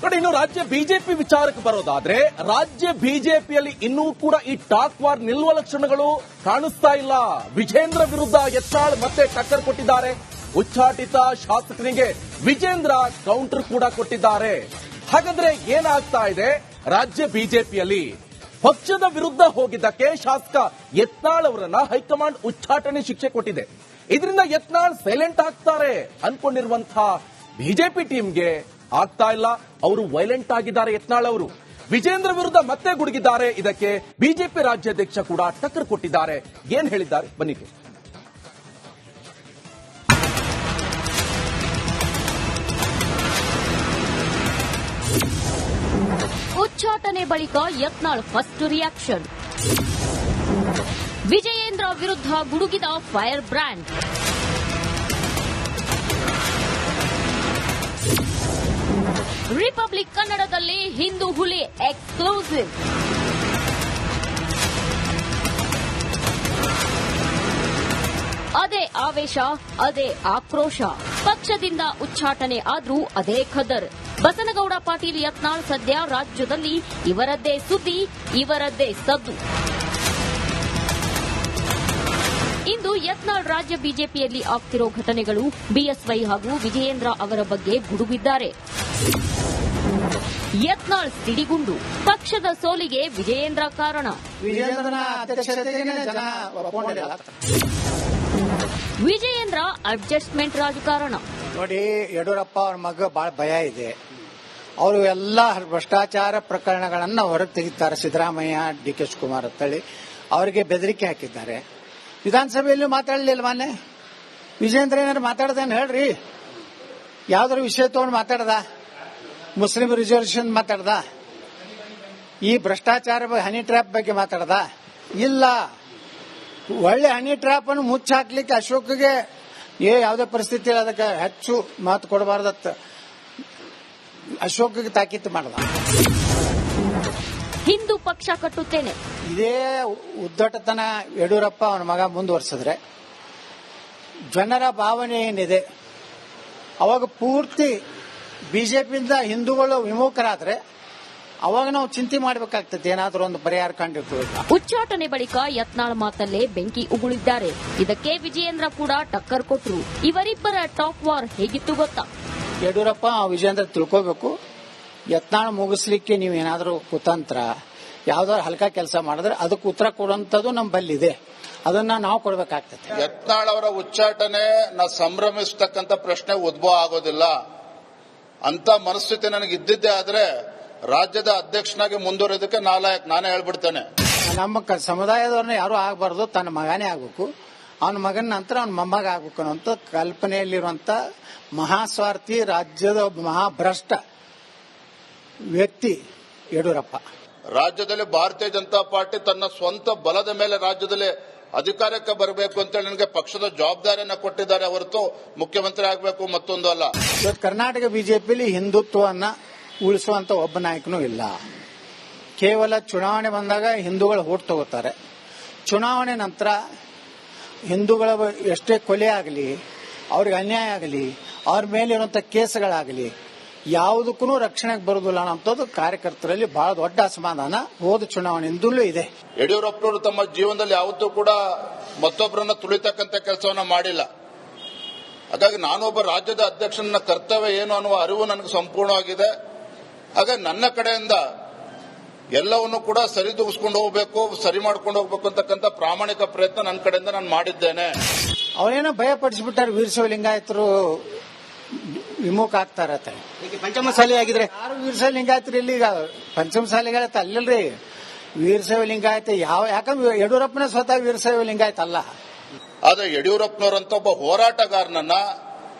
ನೋಡಿ, ಇನ್ನು ರಾಜ್ಯ ಬಿಜೆಪಿ ವಿಚಾರಕ್ಕೆ ಬರೋದಾದ್ರೆ, ರಾಜ್ಯ ಬಿಜೆಪಿಯಲ್ಲಿ ಇನ್ನೂ ಕೂಡ ಈ ಟಾಕ್ ವಾರ್ ನಿಲ್ಲುವ ಲಕ್ಷಣಗಳು ಕಾಣಿಸ್ತಾ ಇಲ್ಲ. ವಿಜೇಂದ್ರ ವಿರುದ್ಧ ಯತ್ನಾಳ್ ಮತ್ತೆ ಟಕ್ಕರ್ ಕೊಟ್ಟಿದ್ದಾರೆ. ಉಚ್ಚಾಟಿತ ಶಾಸಕರಿಗೆ ವಿಜೇಂದ್ರ ಕೌಂಟರ್ ಕೂಡ ಕೊಟ್ಟಿದ್ದಾರೆ. ಹಾಗಾದ್ರೆ ಏನಾಗ್ತಾ ಇದೆ ರಾಜ್ಯ ಬಿಜೆಪಿಯಲ್ಲಿ? ಪಕ್ಷದ ವಿರುದ್ಧ ಹೋಗಿದ್ದಕ್ಕೆ ಶಾಸಕ ಯತ್ನಾಳ್ ಅವರನ್ನ ಹೈಕಮಾಂಡ್ ಉಚ್ಚಾಟನೆ ಶಿಕ್ಷೆ ಕೊಟ್ಟಿದೆ. ಇದರಿಂದ ಯತ್ನಾಳ್ ಸೈಲೆಂಟ್ ಆಗ್ತಾರೆ ಅನ್ಕೊಂಡಿರುವಂತಹ ಬಿಜೆಪಿ ಟೀಮ್ಗೆ ಆಗ್ತಾ ಇಲ್ಲ. ಅವರು ವೈಲೆಂಟ್ ಆಗಿದ್ದಾರೆ. ಯತ್ನಾಳ್ ಅವರು ವಿಜೇಂದ್ರ ವಿರುದ್ಧ ಮತ್ತೆ ಗುಡುಗಿದ್ದಾರೆ. ಇದಕ್ಕೆ ಬಿಜೆಪಿ ರಾಜ್ಯಾಧ್ಯಕ್ಷ ಕೂಡ ಟಕ್ಕರ್ ಕೊಟ್ಟಿದ್ದಾರೆ. ಏನ್ ಹೇಳಿದ್ದಾರೆ ಬನ್ನಿ. ಉಚ್ಚಾಟನೆ ಬಳಿಕ ಯತ್ನಾಳ್ ಫಸ್ಟ್ ರಿಯಾಕ್ಷನ್. ವಿಜಯೇಂದ್ರ ವಿರುದ್ಧ ಗುಡುಗಿದ ಫೈರ್ ಬ್ರ್ಯಾಂಡ್. ರಿಪಬ್ಲಿಕ್ ಕನ್ನಡದಲ್ಲಿ ಹಿಂದೂ ಹುಲಿ ಎಕ್ಸ್ಕ್ಲೂಸಿವ್. ಅದೇ ಆವೇಶ, ಅದೇ ಆಕ್ರೋಶ. ಪಕ್ಷದಿಂದ ಉಚ್ಚಾಟನೆ ಆದ್ರೂ ಅದೇ ಖದರ್. ಬಸನಗೌಡ ಪಾಟೀಲ್ ಯತ್ನಾಳ್ ಸದ್ಯ ರಾಜ್ಯದಲ್ಲಿ ಇವರದ್ದೇ ಸುದ್ದಿ, ಇವರದ್ದೇ ಸದ್ದು. ಇಂದು ಯತ್ನಾಳ್ ರಾಜ್ಯ ಬಿಜೆಪಿಯಲ್ಲಿ ಆಗ್ತಿರೋ ಘಟನೆಗಳು, ಬಿಎಸ್ವೈ ಹಾಗೂ ವಿಜಯೇಂದ್ರ ಅವರ ಬಗ್ಗೆ ಗುಡುಗಿದ್ದಾರೆ. ಯತ್ನಾಳ್ ಸಿಡಿಗುಂಡು. ಪಕ್ಷದ ಸೋಲಿಗೆ ವಿಜಯೇಂದ್ರ ಕಾರಣ. ವಿಜಯೇಂದ್ರ ಅಡ್ಜಸ್ಟ್ಮೆಂಟ್ ರಾಜಕಾರಣ. ನೋಡಿ, ಯಡಿಯೂರಪ್ಪ ಅವ್ರ ಮಗ ಬಹಳ ಭಯ ಇದೆ. ಅವರು ಎಲ್ಲ ಭ್ರಷ್ಟಾಚಾರ ಪ್ರಕರಣಗಳನ್ನ ಹೊರಗೆ ತೆಗಿತಾರೆ. ಸಿದ್ದರಾಮಯ್ಯ, ಡಿ.ಕೆ. ಶಿವಕುಮಾರ್ ಅಂತೇಳಿ ಅವರಿಗೆ ಬೆದರಿಕೆ ಹಾಕಿದ್ದಾರೆ. ವಿಧಾನಸಭೆಯಲ್ಲಿ ಮಾತಾಡಲಿಲ್ಲ. ಮೊನ್ನೆ ವಿಜೇಂದ್ರ ಏನಾರು ಮಾತಾಡ್ದಾನೆ ಹೇಳ್ರಿ? ಯಾವ್ದಾರು ವಿಷಯ ತಗೊಂಡು ಮಾತಾಡ್ದ? ಮುಸ್ಲಿಂ ರಿಸರ್ವೇಷನ್ ಮಾತಾಡ್ದ? ಈ ಭ್ರಷ್ಟಾಚಾರ ಹನಿ ಟ್ರ್ಯಾಪ್ ಬಗ್ಗೆ ಮಾತಾಡ್ದ? ಇಲ್ಲ. ಒಳ್ಳೆ ಹನಿ ಟ್ರ್ಯಾಪ್ ಅನ್ನು ಮುಚ್ಚಾಕ್ಲಿಕ್ಕೆ ಅಶೋಕ್ಗೆ ಯಾವುದೇ ಪರಿಸ್ಥಿತಿ ಅದಕ್ಕೆ ಹೆಚ್ಚು ಮಾತು ಕೊಡಬಾರ್ದತ್ತ ಅಶೋಕ್ಗೆ ತಾಕೀತು ಮಾಡ್ದ. ಹಿಂದೂ ಪಕ್ಷ ಕಟ್ಟುತ್ತೇನೆ. ಇದೇ ಉದ್ದಟತನ ಯಡಿಯೂರಪ್ಪ ಅವನ ಮಗ ಮುಂದುವರಿಸಿದ್ರೆ ಜನರ ಭಾವನೆ ಏನಿದೆ, ಅವಾಗ ಪೂರ್ತಿ ಬಿಜೆಪಿಯಿಂದ ಹಿಂದೂಗಳು ವಿಮುಖರಾದ್ರೆ ಅವಾಗ ನಾವು ಚಿಂತೆ ಮಾಡಬೇಕಾಗ್ತದೆ. ಏನಾದರೂ ಒಂದು ಪರಿಹಾರ ಕಂಡಿರ್ತದೆ. ಉಚ್ಚಾಟನೆ ಬಳಿಕ ಯತ್ನಾಳ್ ಮಾತಲ್ಲೇ ಬೆಂಕಿ ಉಗುಳಿದ್ದಾರೆ. ಇದಕ್ಕೆ ವಿಜಯೇಂದ್ರ ಕೂಡ ಟಕ್ಕರ್ ಕೊಟ್ಟರು. ಇವರಿಬ್ಬರ ಟಾಕ್ ವಾರ್ ಹೇಗಿತ್ತು ಗೊತ್ತಾ? ಯಡಿಯೂರಪ್ಪ ವಿಜೇಂದ್ರ ತಿಳ್ಕೋಬೇಕು, ಯತ್ನಾಳ್ ಮುಗಿಸ್ಲಿಕ್ಕೆ ನೀವೇನಾದ್ರೂ ಕುತಂತ್ರ ಯಾವ್ದಾದ್ರು ಹಲ್ಕ ಕೆಲಸ ಮಾಡಿದ್ರೆ ಅದಕ್ಕೆ ಉತ್ತರ ಕೊಡುವಂತದ್ದು ನಮ್ಮ ಬಲ್ಲಿದೆ. ಅದನ್ನ ನಾವು ಕೊಡಬೇಕಾಗ್ತದೆ. ಯತ್ನಾಳ್ ಅವರ ಉಚ್ಚಾಟನೆ ಸಂಭ್ರಮಿಸತಕ್ಕಂತ ಪ್ರಶ್ನೆ ಉದ್ಭವ ಆಗೋದಿಲ್ಲ. ಅಂತ ಮನಸ್ಥಿತಿ ನನಗೆ ಇದ್ದಿದ್ದೇ ಆದ್ರೆ ರಾಜ್ಯದ ಅಧ್ಯಕ್ಷನಾಗಿ ಮುಂದುವರೆಯೋದಕ್ಕೆ ನಾನೇ ಹೇಳ್ಬಿಡ್ತೇನೆ. ನಮ್ಮ ಸಮುದಾಯದವ್ರನ್ನ ಯಾರು ಆಗಬಾರ್ದು, ತನ್ನ ಮಗನೇ ಆಗ್ಬೇಕು. ಅವನ ಮಗನ ನಂತರ ಅವನ ಮೊಮ್ಮಗ ಆಗ್ಬೇಕು ಅನ್ನೋ ಕಲ್ಪನೆಯಲ್ಲಿರುವಂತ ಮಹಾಸ್ವಾರ್ಥಿ, ರಾಜ್ಯದ ಮಹಾಭ್ರಷ್ಟ ವ್ಯಕ್ತಿ ಯಡಿಯೂರಪ್ಪ. ರಾಜ್ಯದಲ್ಲಿ ಭಾರತೀಯ ಜನತಾ ಪಾರ್ಟಿ ತನ್ನ ಸ್ವಂತ ಬಲದ ಮೇಲೆ ರಾಜ್ಯದಲ್ಲಿ ಅಧಿಕಾರಕ್ಕೆ ಬರಬೇಕು ಅಂತೇಳಿ ನನಗೆ ಪಕ್ಷದ ಜವಾಬ್ದಾರಿಯನ್ನ ಕೊಟ್ಟಿದ್ದಾರೆ ಹೊರತು ಮುಖ್ಯಮಂತ್ರಿ ಆಗಬೇಕು ಮತ್ತೊಂದು ಅಲ್ಲ. ಇವತ್ತು ಕರ್ನಾಟಕ ಬಿಜೆಪಿಯಲ್ಲಿ ಹಿಂದುತ್ವವನ್ನ ಉಳಿಸುವಂತ ಒಬ್ಬ ನಾಯಕನೂ ಇಲ್ಲ. ಕೇವಲ ಚುನಾವಣೆ ಬಂದಾಗ ಹಿಂದೂಗಳು ಓಟ್ ತಗೋತಾರೆ. ಚುನಾವಣೆ ನಂತರ ಹಿಂದೂಗಳ ಎಷ್ಟೇ ಕೊಲೆ ಆಗಲಿ, ಅವ್ರಿಗೆ ಅನ್ಯಾಯ ಆಗಲಿ, ಅವ್ರ ಮೇಲೆ ಇರುವಂತ ಕೇಸ್ಗಳಾಗಲಿ ಯಾವುದಕ್ಕೂ ರಕ್ಷಣೆಗೆ ಬರುವುದಿಲ್ಲ ಅನ್ನೋದು ಕಾರ್ಯಕರ್ತರಲ್ಲಿ ಬಹಳ ದೊಡ್ಡ ಅಸಮಾಧಾನ ಹೋದ ಚುನಾವಣೆಯಿಂದಲೂ ಇದೆ. ಯಡಿಯೂರಪ್ಪನವರು ತಮ್ಮ ಜೀವನದಲ್ಲಿ ಯಾವತ್ತೂ ಕೂಡ ಮತ್ತೊಬ್ಬರನ್ನ ತುಳಿತಕ್ಕಂತ ಕೆಲಸವನ್ನ ಮಾಡಿಲ್ಲ. ಹಾಗಾಗಿ ನಾನೊಬ್ಬ ರಾಜ್ಯದ ಅಧ್ಯಕ್ಷನ ಕರ್ತವ್ಯ ಏನು ಅನ್ನುವ ಅರಿವು ನನಗೆ ಸಂಪೂರ್ಣವಾಗಿದೆ. ಹಾಗಾಗಿ ನನ್ನ ಕಡೆಯಿಂದ ಎಲ್ಲವನ್ನು ಕೂಡ ಸರಿದೂಗಿಸ್ಕೊಂಡು ಹೋಗಬೇಕು, ಸರಿ ಮಾಡ್ಕೊಂಡು ಹೋಗ್ಬೇಕು ಅಂತಕ್ಕಂಥ ಪ್ರಾಮಾಣಿಕ ಪ್ರಯತ್ನ ನನ್ನ ಕಡೆಯಿಂದ ನಾನು ಮಾಡಿದ್ದೇನೆ. ಅವರೇನೋ ಭಯ ಪಡಿಸ್ಬಿಟ್ಟಾರೆ, ವೀರಶೈವ ಲಿಂಗಾಯತರು ವಿಮುಖ ಆಗ್ತಾರತ್ತೆ. ಪಂಚಮಸಾಲಿ ಆಗಿದ್ರೆ ಯಾರು ವೀರಶೈವ ಲಿಂಗಾಯತರು ಇಲ್ಲಿ? ಈಗ ಪಂಚಮಸಾಲಿಗಳ ಅಲ್ಲಲ್ರಿ ವೀರಶೈವ ಲಿಂಗಾಯತ. ಯಾಕಂದ್ರೆ ಯಡಿಯೂರಪ್ಪನ ಸ್ವತಃ ವೀರಶೈವ ಲಿಂಗಾಯತ ಅಲ್ಲ. ಆದ್ರೆ ಯಡಿಯೂರಪ್ಪನವರಂತ ಒಬ್ಬ ಹೋರಾಟಗಾರನನ್ನ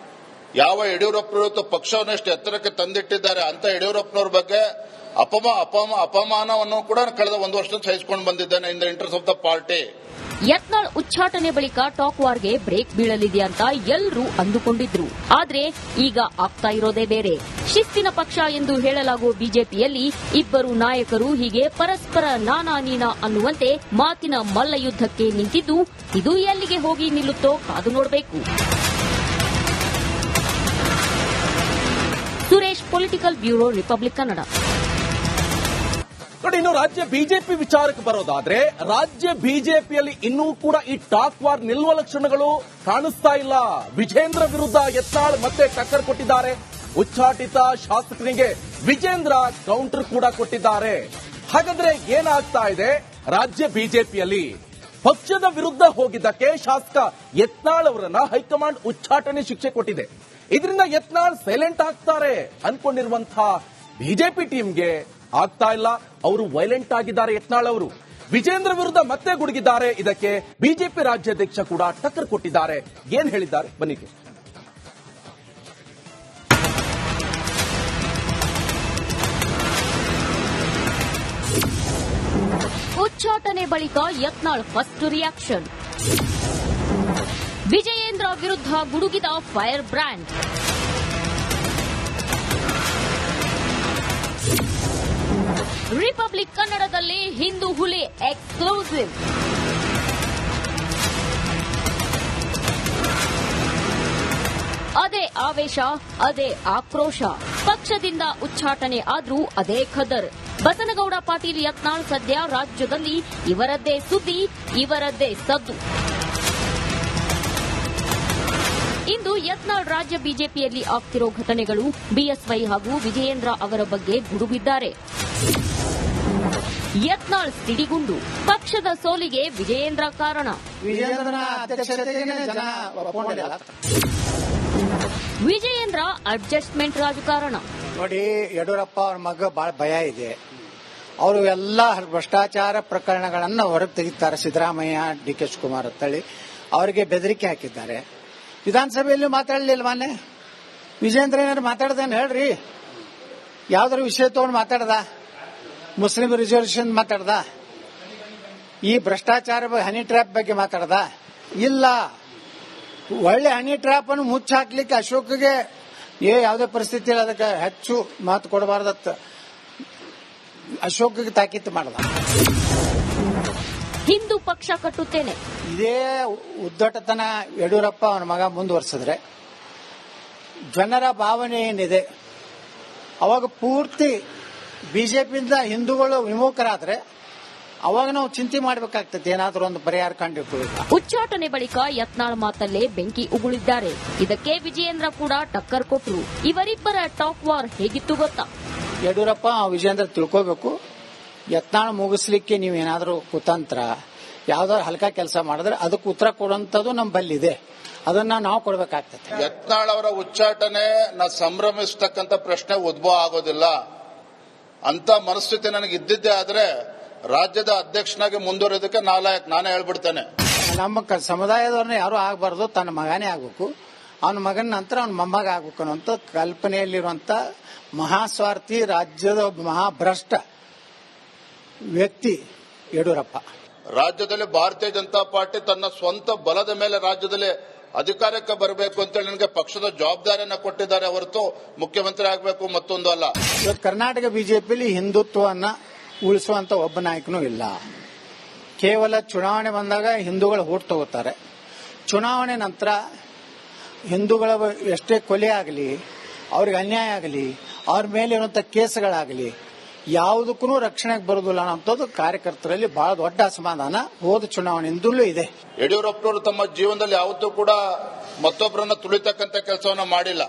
ಯಾವ ಯಡಿಯೂರಪ್ಪನವರು ಪಕ್ಷವನ್ನು ಎಷ್ಟು ಎತ್ತರಕ್ಕೆ ತಂದಿಟ್ಟಿದ್ದಾರೆ ಅಂತ ಯಡಿಯೂರಪ್ಪನವ್ರ ಬಗ್ಗೆ ಅಪಮಾನವನ್ನು ಕೂಡ ಕಳೆದ ಒಂದು ವರ್ಷದಿಂದ ಸಹಿಸಿಕೊಂಡು ಬಂದಿದ್ದೇನೆ in the interest of the party. Yatnal ಉಚ್ಚಾಟನೆ ಬಳಿಕ ಟಾಕ್ ವಾರ್ಗೆ ಬ್ರೇಕ್ ಬೀಳಲಿದೆ ಅಂತ ಎಲ್ಲರೂ ಅಂದುಕೊಂಡಿದ್ರು. ಆದ್ರೆ ಈಗ ಆಗ್ತಾ ಇರೋದೇ ಬೇರೆ. ಶಿಸ್ತಿನ ಪಕ್ಷ ಎಂದು ಹೇಳಲಾಗುವ ಬಿಜೆಪಿಯಲ್ಲಿ ಇಬ್ಬರು ನಾಯಕರು ಹೀಗೆ ಪರಸ್ಪರ ನಾನಾ ನೀನಾ ಅನ್ನುವಂತೆ ಮಾತಿನ ಮಲ್ಲಯುದ್ಧಕ್ಕೆ ನಿಂತಿದ್ದು, ಇದು ಎಲ್ಲಿಗೆ ಹೋಗಿ ನಿಲ್ಲುತ್ತೋ ಕಾದು ನೋಡಬೇಕು. Suresh political bureau republic Kannada. ನೋಡಿ, ಇನ್ನು ರಾಜ್ಯ ಬಿಜೆಪಿ ವಿಚಾರಕ್ಕೆ ಬರೋದಾದ್ರೆ ರಾಜ್ಯ ಬಿಜೆಪಿಯಲ್ಲಿ ಇನ್ನೂ ಕೂಡ ಈ ಟಾಕ್ ವಾರ್ ನಿಲ್ಲುವ ಲಕ್ಷಣಗಳು ಕಾಣಿಸ್ತಾ ಇಲ್ಲ. ವಿಜೇಂದ್ರ ವಿರುದ್ಧ ಯತ್ನಾಳ್ ಮತ್ತೆ ಟಕ್ಕರ್ ಕೊಟ್ಟಿದ್ದಾರೆ. ಉಚ್ಚಾಟಿತ ಶಾಸಕರಿಗೆ ವಿಜೇಂದ್ರ ಕೌಂಟರ್ ಕೂಡ ಕೊಟ್ಟಿದ್ದಾರೆ. ಹಾಗಾದ್ರೆ ಏನಾಗ್ತಾ ಇದೆ ರಾಜ್ಯ ಬಿಜೆಪಿಯಲ್ಲಿ? ಪಕ್ಷದ ವಿರುದ್ಧ ಹೋಗಿದ್ದಕ್ಕೆ ಶಾಸಕ ಯತ್ನಾಳ್ ಅವರನ್ನ ಹೈಕಮಾಂಡ್ ಉಚ್ಚಾಟನೆ ಶಿಕ್ಷೆ ಕೊಟ್ಟಿದೆ. ಇದರಿಂದ ಯತ್ನಾಳ್ ಸೈಲೆಂಟ್ ಆಗ್ತಾರೆ ಅನ್ಕೊಂಡಿರುವಂತಹ ಬಿಜೆಪಿ ಟೀಮ್ಗೆ ಆಗ್ತಾ ಇಲ್ಲ. ಅವರು ವೈಲೆಂಟ್ ಆಗಿದ್ದಾರೆ ಯತ್ನಾಳ್ ಅವರು. ವಿಜೇಂದ್ರ ವಿರುದ್ಧ ಮತ್ತೆ ಗುಡುಗಿದ್ದಾರೆ. ಇದಕ್ಕೆ ಬಿಜೆಪಿ ರಾಜ್ಯಾಧ್ಯಕ್ಷ ಕೂಡ ಟಕ್ಕರ್ ಕೊಟ್ಟಿದ್ದಾರೆ. ಏನ್ ಹೇಳಿದ್ದಾರೆ ಬನ್ನಿ. ಉಚ್ಚಾಟನೆ ಬಳಿಕ ಯತ್ನಾಳ್ ಫಸ್ಟ್ ರಿಯಾಕ್ಷನ್. ವಿಜಯೇಂದ್ರ ವಿರುದ್ಧ ಗುಡುಗಿದ ಫೈರ್ ಬ್ರ್ಯಾಂಡ್. ರಿಪಬ್ಲಿಕ್ ಕನ್ನಡದಲ್ಲಿ ಹಿಂದೂ ಹುಲಿ ಎಕ್ಸ್ಕ್ಲೂಸಿವ್. ಅದೇ ಆವೇಶ, ಅದೇ ಆಕ್ರೋಶ. ಪಕ್ಷದಿಂದ ಉಚ್ಚಾಟನೆ ಆದ್ರೂ ಅದೇ ಖದರ್. ಬಸನಗೌಡ ಪಾಟೀಲ್ ಯತ್ನಾಳ್ ಸದ್ಯ ರಾಜ್ಯದಲ್ಲಿ ಇವರದ್ದೇ ಸುದ್ದಿ, ಇವರದ್ದೇ ಸದ್ದು. ಇಂದು ಯತ್ನಾಳ್ ರಾಜ್ಯ ಬಿಜೆಪಿಯಲ್ಲಿ ಆಗ್ತಿರೋ ಘಟನೆಗಳು, ಬಿಎಸ್ವೈ ಹಾಗೂ ವಿಜಯೇಂದ್ರ ಅವರ ಬಗ್ಗೆ ಗುಡುಗಿದ್ದಾರೆ. ಯತ್ನಾಳ್ ಸಿಡಿಗುಂಡು. ಪಕ್ಷದ ಸೋಲಿಗೆ ವಿಜಯೇಂದ್ರ ಕಾರಣ. ವಿಜಯೇಂದ್ರ ಅಡ್ಜಸ್ಟ್ಮೆಂಟ್ ರಾಜಕಾರಣ. ನೋಡಿ, ಯಡಿಯೂರಪ್ಪ ಅವ್ರ ಮಗ ಬಹಳ ಭಯ ಇದೆ. ಅವರು ಎಲ್ಲ ಭ್ರಷ್ಟಾಚಾರ ಪ್ರಕರಣಗಳನ್ನ ಹೊರಗೆ ತೆಗಿತಾರೆ. ಸಿದ್ದರಾಮಯ್ಯ, ಡಿ.ಕೆ. ಶಿವಕುಮಾರ್ ಅಂತೇಳಿ ಅವರಿಗೆ ಬೆದರಿಕೆ ಹಾಕಿದ್ದಾರೆ. ವಿಧಾನಸಭೆಯಲ್ಲಿ ಮಾತಾಡಲಿಲ್ವಾನೆ? ವಿಜೇಂದ್ರ ಏನಾದ್ರು ಮಾತಾಡ್ದಾನೆ ಹೇಳ್ರಿ? ಯಾವ್ದಾರು ವಿಷಯ ತಗೊಂಡು ಮಾತಾಡ್ದ? ಮುಸ್ಲಿಂ ರಿಸರ್ವೇಷನ್ ಮಾತಾಡ್ದ? ಈ ಭ್ರಷ್ಟಾಚಾರ ಹನಿ ಟ್ರ್ಯಾಪ್ ಬಗ್ಗೆ ಮಾತಾಡ್ದ? ಇಲ್ಲ. ಒಳ್ಳೆ ಹನಿ ಟ್ರ್ಯಾಪ್ ಅನ್ನು ಮುಚ್ಚ ಹಾಕ್ಲಿಕ್ಕೆ ಅಶೋಕ್ಗೆ ಯಾವುದೇ ಪರಿಸ್ಥಿತಿಯಲ್ಲಿ ಅದಕ್ಕೆ ಹೆಚ್ಚು ಮಾತು ಕೊಡಬಾರ್ದತ್ತ ಅಶೋಕ್ಗೆ ತಾಕೀತು ಮಾಡದ. ಹಿಂದೂ ಪಕ್ಷ ಕಟ್ಟುತ್ತೇನೆ. ಇದೇ ಉದ್ದಟತನ ಯಡಿಯೂರಪ್ಪ ಅವನ ಮಗ ಮುಂದುವರಿಸಿದ್ರೆ ಜನರ ಭಾವನೆ ಏನಿದೆ, ಅವಾಗ ಪೂರ್ತಿ ಬಿಜೆಪಿಯಿಂದ ಹಿಂದೂಗಳು ವಿಮುಖರಾದ್ರೆ ಅವಾಗ ನಾವು ಚಿಂತೆ ಮಾಡಬೇಕಾಗ್ತದೆ, ಏನಾದರೂ ಒಂದು ಪರಿಹಾರ ಕಂಡುಹಿಡಿಯಬೇಕು. ಉಚ್ಚಾಟನೆ ಬಳಿಕ ಯತ್ನಾಳ್ ಮಾತಲ್ಲೇ ಬೆಂಕಿ ಉಗುಳಿದ್ದಾರೆ. ಇದಕ್ಕೆ ವಿಜಯೇಂದ್ರ ಕೂಡ ಟಕ್ಕರ್ ಕೊಟ್ಟರು. ಇವರಿಬ್ಬರ ಟಾಕ್ ವಾರ್ ಹೇಗಿತ್ತು ಗೊತ್ತಾ? ಯಡಿಯೂರಪ್ಪ ವಿಜೇಂದ್ರ ತಿಳ್ಕೋಬೇಕು, ಯತ್ನಾಳ್ ಮುಗಿಸ್ಲಿಕ್ಕೆ ನೀವೇನಾದ್ರೂ ಕುತಂತ್ರ ಯಾವ್ದಾದ್ರು ಹಲ್ಕ ಕೆಲಸ ಮಾಡಿದ್ರೆ ಅದಕ್ಕೆ ಉತ್ತರ ಕೊಡುವಂತದ್ದು ನಮ್ಮ ಬಲ್ಲಿದೆ, ಅದನ್ನ ನಾವು ಕೊಡಬೇಕಾಗ್ತದೆ. ಯತ್ನಾಳ್ ಅವರ ಉಚ್ಚಾಟನೆ ಸಂಭ್ರಮಿಸ್ತಕ್ಕಂಥ ಪ್ರಶ್ನೆ ಉದ್ಭವ ಆಗೋದಿಲ್ಲ. ಅಂತ ಮನಸ್ಥಿತಿ ನನಗೆ ಇದ್ದಿದ್ದೇ ಆದ್ರೆ ರಾಜ್ಯದ ಅಧ್ಯಕ್ಷನಾಗಿ ಮುಂದುವರಿಯೋದಕ್ಕೆ ನಾನೇ ಹೇಳ್ಬಿಡ್ತೇನೆ. ನಮ್ಮ ಸಮುದಾಯದವ್ರನ್ನ ಯಾರು ಆಗಬಾರ್ದು, ತನ್ನ ಮಗನೇ ಆಗ್ಬೇಕು, ಅವನ ಮಗನ ನಂತರ ಅವನ ಮೊಮ್ಮಗ ಆಗ್ಬೇಕು ಅನ್ನೋಂಥ ಕಲ್ಪನೆಯಲ್ಲಿರುವಂತ ಮಹಾಸ್ವಾರ್ಥಿ, ರಾಜ್ಯದ ಮಹಾಭ್ರಷ್ಟ ವ್ಯಕ್ತಿ ಯಡಿಯೂರಪ್ಪ. ರಾಜ್ಯದಲ್ಲಿ ಭಾರತೀಯ ಜನತಾ ಪಾರ್ಟಿ ತನ್ನ ಸ್ವಂತ ಬಲದ ಮೇಲೆ ರಾಜ್ಯದಲ್ಲಿ ಅಧಿಕಾರಕ್ಕೆ ಬರಬೇಕು ಅಂತೇಳಿ ನನಗೆ ಪಕ್ಷದ ಜವಾಬ್ದಾರಿಯನ್ನ ಕೊಟ್ಟಿದ್ದಾರೆ ಹೊರತು ಮುಖ್ಯಮಂತ್ರಿ ಆಗಬೇಕು ಮತ್ತೊಂದು ಅಲ್ಲ. ಇವತ್ತು ಕರ್ನಾಟಕ ಬಿಜೆಪಿಯಲ್ಲಿ ಹಿಂದುತ್ವವನ್ನ ಉಳಿಸುವಂತ ಒಬ್ಬ ನಾಯಕನೂ ಇಲ್ಲ. ಕೇವಲ ಚುನಾವಣೆ ಬಂದಾಗ ಹಿಂದೂಗಳು ಓಟ್ ತಗೋತಾರೆ. ಚುನಾವಣೆ ನಂತರ ಹಿಂದೂಗಳ ಎಷ್ಟೇ ಕೊಲೆ ಆಗಲಿ, ಅವ್ರಿಗೆ ಅನ್ಯಾಯ ಆಗಲಿ, ಅವ್ರ ಮೇಲೆ ಇರುವಂತ ಕೇಸ್ಗಳಾಗಲಿ ಯಾವುದಕ್ಕೂ ರಕ್ಷಣೆಗೆ ಬರುವುದಿಲ್ಲ ಅನ್ನೋದು ಕಾರ್ಯಕರ್ತರಲ್ಲಿ ಬಹಳ ದೊಡ್ಡ ಅಸಮಾಧಾನ ಹೋದ ಚುನಾವಣೆಯಿಂದಲೂ ಇದೆ. ಯಡಿಯೂರಪ್ಪನವರು ತಮ್ಮ ಜೀವನದಲ್ಲಿ ಯಾವತ್ತೂ ಕೂಡ ಮತ್ತೊಬ್ಬರನ್ನ ತುಳಿತಕ್ಕಂಥ ಕೆಲಸವನ್ನ ಮಾಡಿಲ್ಲ.